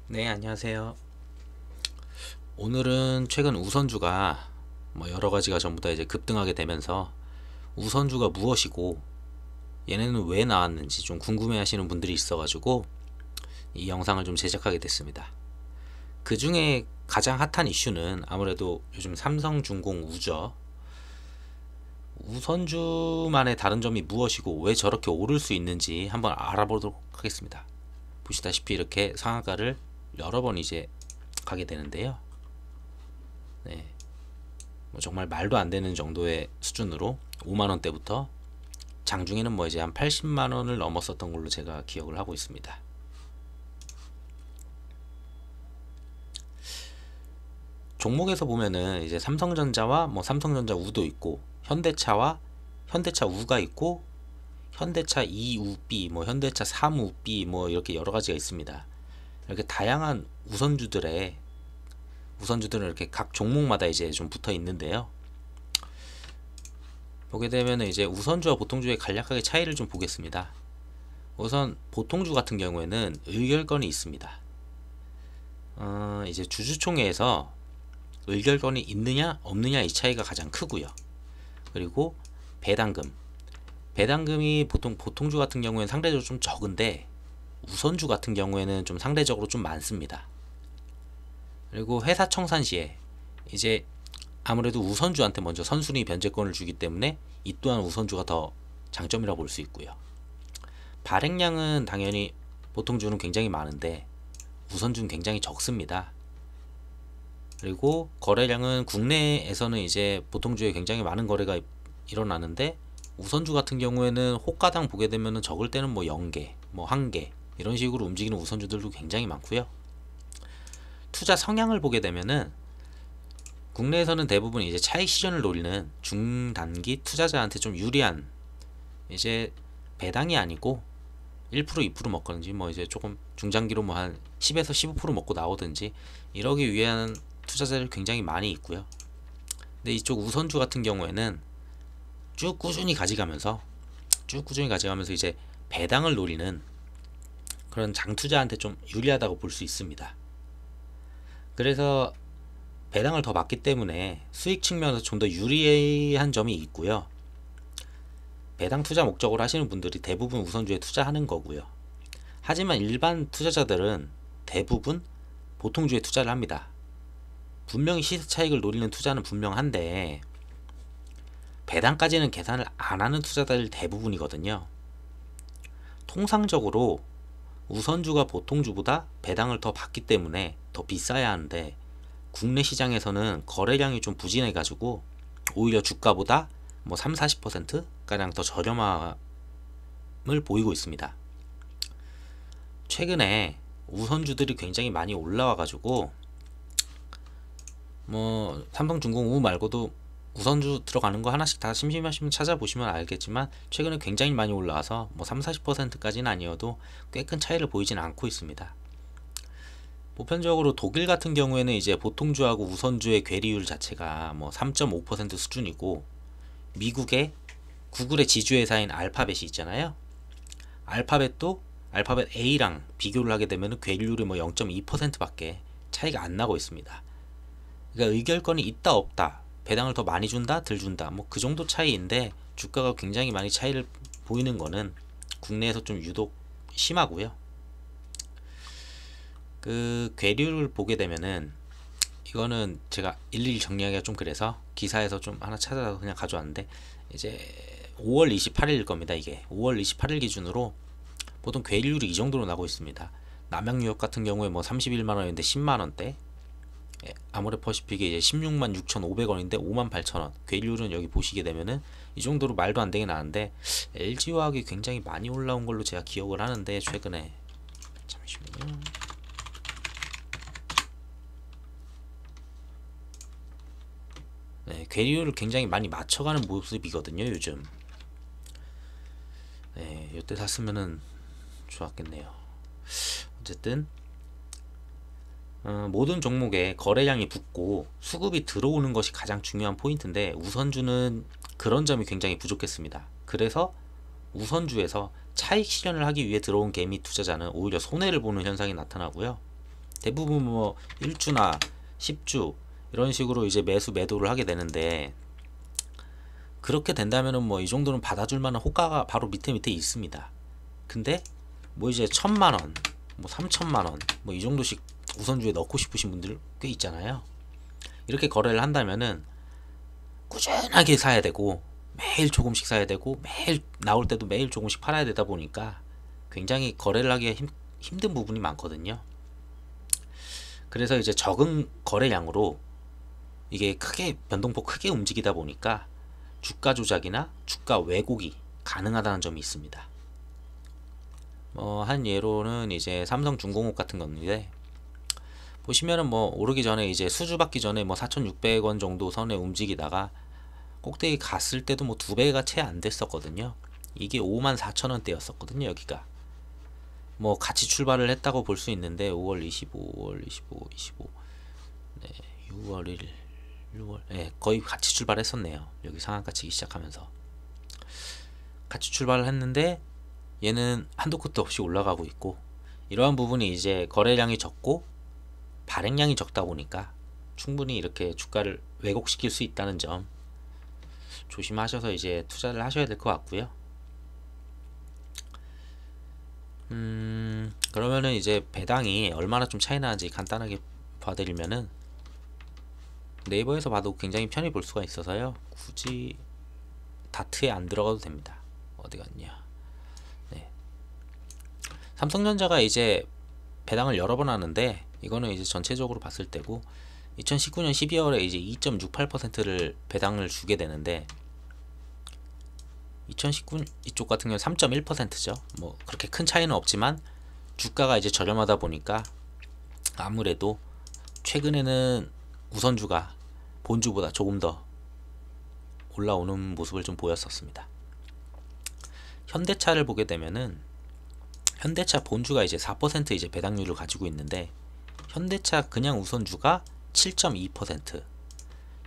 네, 안녕하세요. 오늘은 최근 우선주가 여러 가지가 전부 다 이제 급등하게 되면서 우선주가 무엇이고 얘네는 왜 나왔는지 좀 궁금해 하시는 분들이 있어가지고 이 영상을 좀 제작하게 됐습니다. 그 중에 가장 핫한 이슈는 아무래도 요즘 삼성중공 우저 우선주만의 다른 점이 무엇이고 왜 저렇게 오를 수 있는지 한번 알아보도록 하겠습니다. 보시다시피 이렇게 상한가를 여러 번 이제 가게 되는데요. 네, 정말 말도 안 되는 정도의 수준으로 5만 원대부터 장중에는 이제 한 80만 원을 넘었었던 걸로 제가 기억을 하고 있습니다. 종목에서 보면은 이제 삼성전자와 삼성전자 우도 있고 현대차와 현대차 우가 있고 현대차 2우B 현대차 3우B 이렇게 여러 가지가 있습니다. 이렇게 다양한 우선주들은 이렇게 각 종목마다 이제 좀 붙어 있는데요. 보게 되면 이제 우선주와 보통주의 간략하게 차이를 좀 보겠습니다. 우선 보통주 같은 경우에는 의결권이 있습니다. 이제 주주총회에서 의결권이 있느냐 없느냐 이 차이가 가장 크고요. 그리고 배당금이 보통 보통주 같은 경우에는 상대적으로 좀 적은데 우선주 같은 경우에는 좀 상대적으로 좀 많습니다. 그리고 회사 청산 시에 이제 아무래도 우선주한테 먼저 선순위 변제권을 주기 때문에 이 또한 우선주가 더 장점이라고 볼 수 있고요. 발행량은 당연히 보통주는 굉장히 많은데 우선주는 굉장히 적습니다. 그리고 거래량은 국내에서는 이제 보통주에 굉장히 많은 거래가 일어나는데 우선주 같은 경우에는 호가당 보게 되면 적을 때는 0개, 1개 이런 식으로 움직이는 우선주들도 굉장히 많고요. 투자 성향을 보게 되면은 국내에서는 대부분 이제 차익 실현을 노리는 중단기 투자자한테 좀 유리한 이제 배당이 아니고 1% 2% 먹든지 이제 조금 중장기로 한 10에서 15% 먹고 나오든지 이러기 위한 투자자들이 굉장히 많이 있고요. 근데 이쪽 우선주 같은 경우에는 쭉 꾸준히 가져가면서 이제 배당을 노리는 그런 장투자한테 좀 유리하다고 볼 수 있습니다. 그래서 배당을 더 받기 때문에 수익 측면에서 좀 더 유리한 점이 있고요. 배당 투자 목적으로 하시는 분들이 대부분 우선주에 투자하는 거고요. 하지만 일반 투자자들은 대부분 보통주에 투자를 합니다. 분명히 시세 차익을 노리는 투자는 분명한데 배당까지는 계산을 안 하는 투자자들 대부분이거든요. 통상적으로 우선주가 보통주보다 배당을 더 받기 때문에 더 비싸야 하는데 국내 시장에서는 거래량이 좀 부진해 가지고 오히려 주가보다 3, 40% 가량 더 저렴함을 보이고 있습니다. 최근에 우선주들이 굉장히 많이 올라와 가지고 삼성중공 우 말고도 우선주 들어가는 거 하나씩 다 심심하시면 찾아보시면 알겠지만 최근에 굉장히 많이 올라와서 3, 40%까지는 아니어도 꽤 큰 차이를 보이진 않고 있습니다. 보편적으로 독일 같은 경우에는 이제 보통주하고 우선주의 괴리율 자체가 3.5% 수준이고 미국의 구글의 지주회사인 알파벳이 있잖아요. 알파벳도 알파벳 A랑 비교를 하게 되면 괴리율이 0.2%밖에 차이가 안 나고 있습니다. 그러니까 의결권이 있다 없다, 배당을 더 많이 준다 덜 준다 그 정도 차이인데 주가가 굉장히 많이 차이를 보이는 거는 국내에서 좀 유독 심하고요. 그 괴리율을 보게 되면은 이거는 제가 일일이 정리하기가 좀 그래서 기사에서 좀 하나 찾아서 그냥 가져왔는데 이제 5월 28일일 겁니다. 이게 5월 28일 기준으로 보통 괴리율이 이 정도로 나고 있습니다. 남양유업 같은 경우에 31만 원인데 10만 원대, 아모레퍼시픽이 이제 16만 6,500원인데 5만 8천 원. 괴리율은 여기 보시게 되면은 이 정도로 말도 안 되게 나는데 LG화학이 굉장히 많이 올라온 걸로 제가 기억을 하는데 최근에 잠시만요. 네, 괴리율을 굉장히 많이 맞춰가는 모습이거든요 요즘. 네, 이때 샀으면은 좋았겠네요. 어쨌든 모든 종목에 거래량이 붙고 수급이 들어오는 것이 가장 중요한 포인트인데 우선주는 그런 점이 굉장히 부족했습니다. 그래서 우선주에서 차익 실현을 하기 위해 들어온 개미 투자자는 오히려 손해를 보는 현상이 나타나고요. 대부분 뭐 1주나 10주 이런 식으로 이제 매도를 하게 되는데, 그렇게 된다면은 뭐 이 정도는 받아줄 만한 호가가 바로 밑에 있습니다. 근데 뭐 이제 1,000만원, 뭐 3,000만원, 뭐 이 정도씩 우선주에 넣고 싶으신 분들 꽤 있잖아요. 이렇게 거래를 한다면은 꾸준하게 사야 되고, 매일 조금씩 사야 되고, 매일 나올 때도 매일 조금씩 팔아야 되다 보니까 굉장히 거래를 하기가 힘든 부분이 많거든요. 그래서 이제 적은 거래량으로 이게 변동폭 크게 움직이다 보니까 주가 조작이나 주가 왜곡이 가능하다는 점이 있습니다. 한 예로는 이제 삼성중공업 같은 건데, 보시면은 뭐 오르기 전에 이제 수주 받기 전에 뭐 4,600원 정도 선에 움직이다가 꼭대기 갔을 때도 뭐 2배가 채 안 됐었거든요. 이게 54,000원대였었거든요. 여기가 뭐 같이 출발을 했다고 볼 수 있는데, 5월 25, 5월 25, 25, 네, 6월 1일, 6월, 네, 거의 같이 출발했었네요. 여기 상한가 치기 시작하면서 같이 출발을 했는데, 얘는 한도 끝도 없이 올라가고 있고, 이러한 부분이 이제 거래량이 적고 발행량이 적다 보니까 충분히 이렇게 주가를 왜곡시킬 수 있다는 점 조심하셔서 이제 투자를 하셔야 될 것 같고요. 그러면은 이제 배당이 얼마나 좀 차이 나는지 간단하게 봐드리면은, 네이버에서 봐도 굉장히 편히 볼 수가 있어서요. 굳이 다트에 안 들어가도 됩니다. 어디 갔냐? 네. 삼성전자가 이제 배당을 여러 번 하는데, 이거는 이제 전체적으로 봤을 때고, 2019년 12월에 이제 2.68%를 배당을 주게 되는데, 2019 이쪽 같은 경우는 3.1%죠. 뭐 그렇게 큰 차이는 없지만 주가가 이제 저렴하다 보니까 아무래도 최근에는 우선주가 본주보다 조금 더 올라오는 모습을 좀 보였었습니다. 현대차를 보게 되면은, 현대차 본주가 이제 4% 이제 배당률을 가지고 있는데, 현대차 그냥 우선주가 7.2%,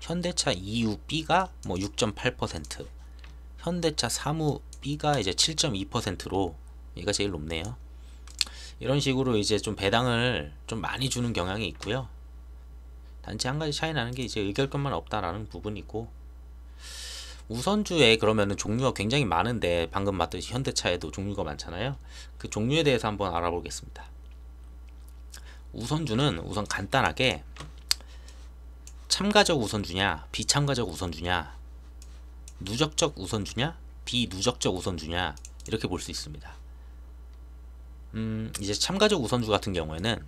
현대차 EU B가 뭐 6.8%, 현대차 사무 B가 이제 7.2%로 얘가 제일 높네요. 이런 식으로 이제 좀 배당을 좀 많이 주는 경향이 있고요. 단지 한 가지 차이 나는 게 이제 의결권만 없다라는 부분이고, 우선주에 그러면은 종류가 굉장히 많은데, 방금 봤듯이 현대차에도 종류가 많잖아요. 그 종류에 대해서 한번 알아보겠습니다. 우선주는 우선 간단하게 참가적 우선주냐, 비참가적 우선주냐, 누적적 우선주냐, 비누적적 우선주냐, 이렇게 볼 수 있습니다. 이제 참가적 우선주 같은 경우에는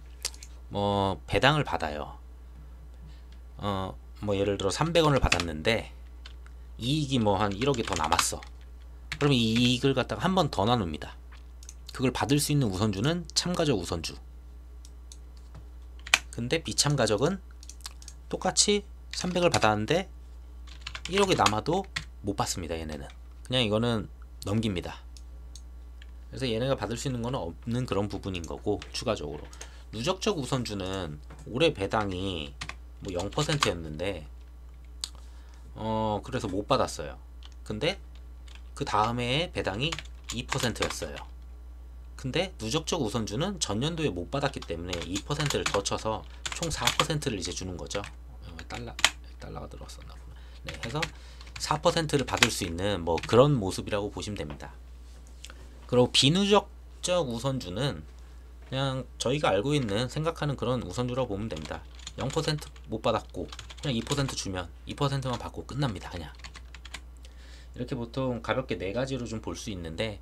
뭐 배당을 받아요. 뭐 예를 들어 300원을 받았는데 이익이 뭐 한 1억이 더 남았어. 그러면 이 이익을 갖다가 한 번 더 나눕니다. 그걸 받을 수 있는 우선주는 참가적 우선주. 근데 비참가적은 똑같이 300을 받았는데 1억이 남아도 못 받습니다. 얘네는 그냥 이거는 넘깁니다. 그래서 얘네가 받을 수 있는 건 없는 그런 부분인 거고, 추가적으로 누적적 우선주는 올해 배당이 뭐 0%였는데 그래서 못 받았어요. 근데 그 다음에 배당이 2%였어요. 근데 누적적 우선주는 전년도에 못 받았기 때문에 2%를 더 쳐서 총 4%를 이제 주는 거죠. 달러가 들어왔었나 보네. 네, 해서 4%를 받을 수 있는 뭐 그런 모습이라고 보시면 됩니다. 그리고 비누적적 우선주는 그냥 저희가 알고 있는 생각하는 그런 우선주라고 보면 됩니다. 0% 못 받았고 그냥 2% 주면 2%만 받고 끝납니다. 그냥 이렇게 보통 가볍게 네 가지로 좀 볼 수 있는데,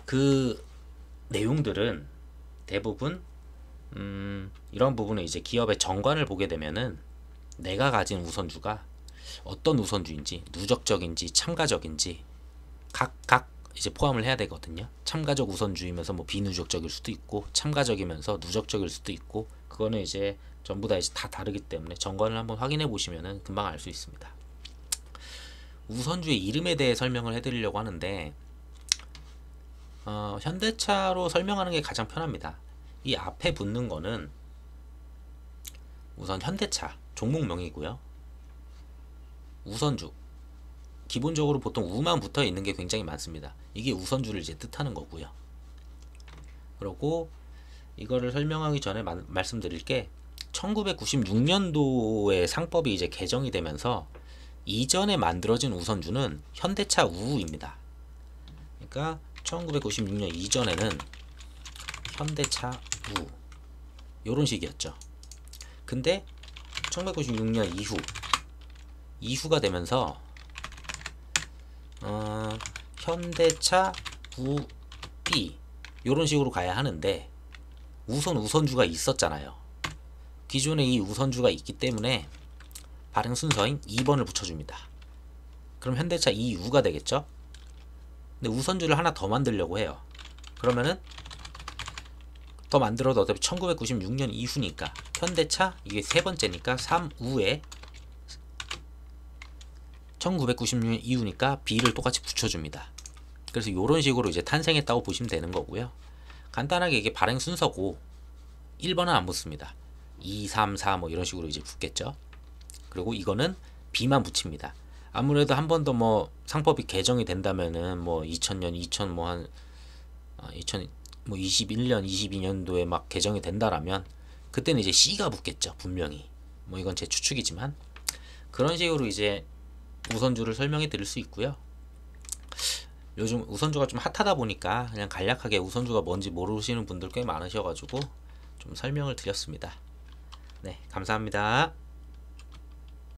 그 내용들은 대부분 이런 부분은 이제 기업의 정관을 보게 되면은 내가 가진 우선주가 어떤 우선주인지, 누적적인지 참가적인지 각 이제 포함을 해야 되거든요. 참가적 우선주이면서 뭐 비누적적일 수도 있고, 참가적이면서 누적적일 수도 있고, 그거는 이제 전부 다 이제 다 다르기 때문에 정관을 한번 확인해 보시면은 금방 알 수 있습니다. 우선주의 이름에 대해 설명을 해드리려고 하는데, 현대차로 설명하는 게 가장 편합니다. 이 앞에 붙는 거는 우선 현대차 종목명이고요. 우선주 기본적으로 보통 우만 붙어 있는 게 굉장히 많습니다. 이게 우선주를 이제 뜻하는 거고요. 그리고 이거를 설명하기 전에 말씀드릴 게 1996년도에 상법이 이제 개정이 되면서 이전에 만들어진 우선주는 현대차 우입니다. 그러니까 1996년 이전에는 현대차 우 요런 식이었죠. 근데 1996년 이후가 되면서 현대차 우비 요런 식으로 가야 하는데 우선주가 있었잖아요. 기존에 이 우선주가 있기 때문에 발행 순서인 2번을 붙여줍니다. 그럼 현대차 2우가 되겠죠. 근데 우선주를 하나 더 만들려고 해요. 그러면은 더 만들어도 어차피 1996년 이후니까 현대차 이게 세 번째니까 3우에 1996년 이후니까 B를 똑같이 붙여줍니다. 그래서 이런 식으로 이제 탄생했다고 보시면 되는 거고요. 간단하게 이게 발행 순서고 1번은 안 붙습니다. 2, 3, 4 뭐 이런 식으로 이제 붙겠죠. 그리고 이거는 B만 붙입니다. 아무래도 한 번 더 뭐 상법이 개정이 된다면은 뭐 2000년, 2021년, 22년도에 막 개정이 된다라면 그때는 이제 C가 붙겠죠. 분명히. 뭐 이건 제 추측이지만 그런 식으로 이제 우선주를 설명해 드릴 수 있고요. 요즘 우선주가 좀 핫하다 보니까 그냥 간략하게 우선주가 뭔지 모르시는 분들 꽤 많으셔가지고 좀 설명을 드렸습니다. 네, 감사합니다.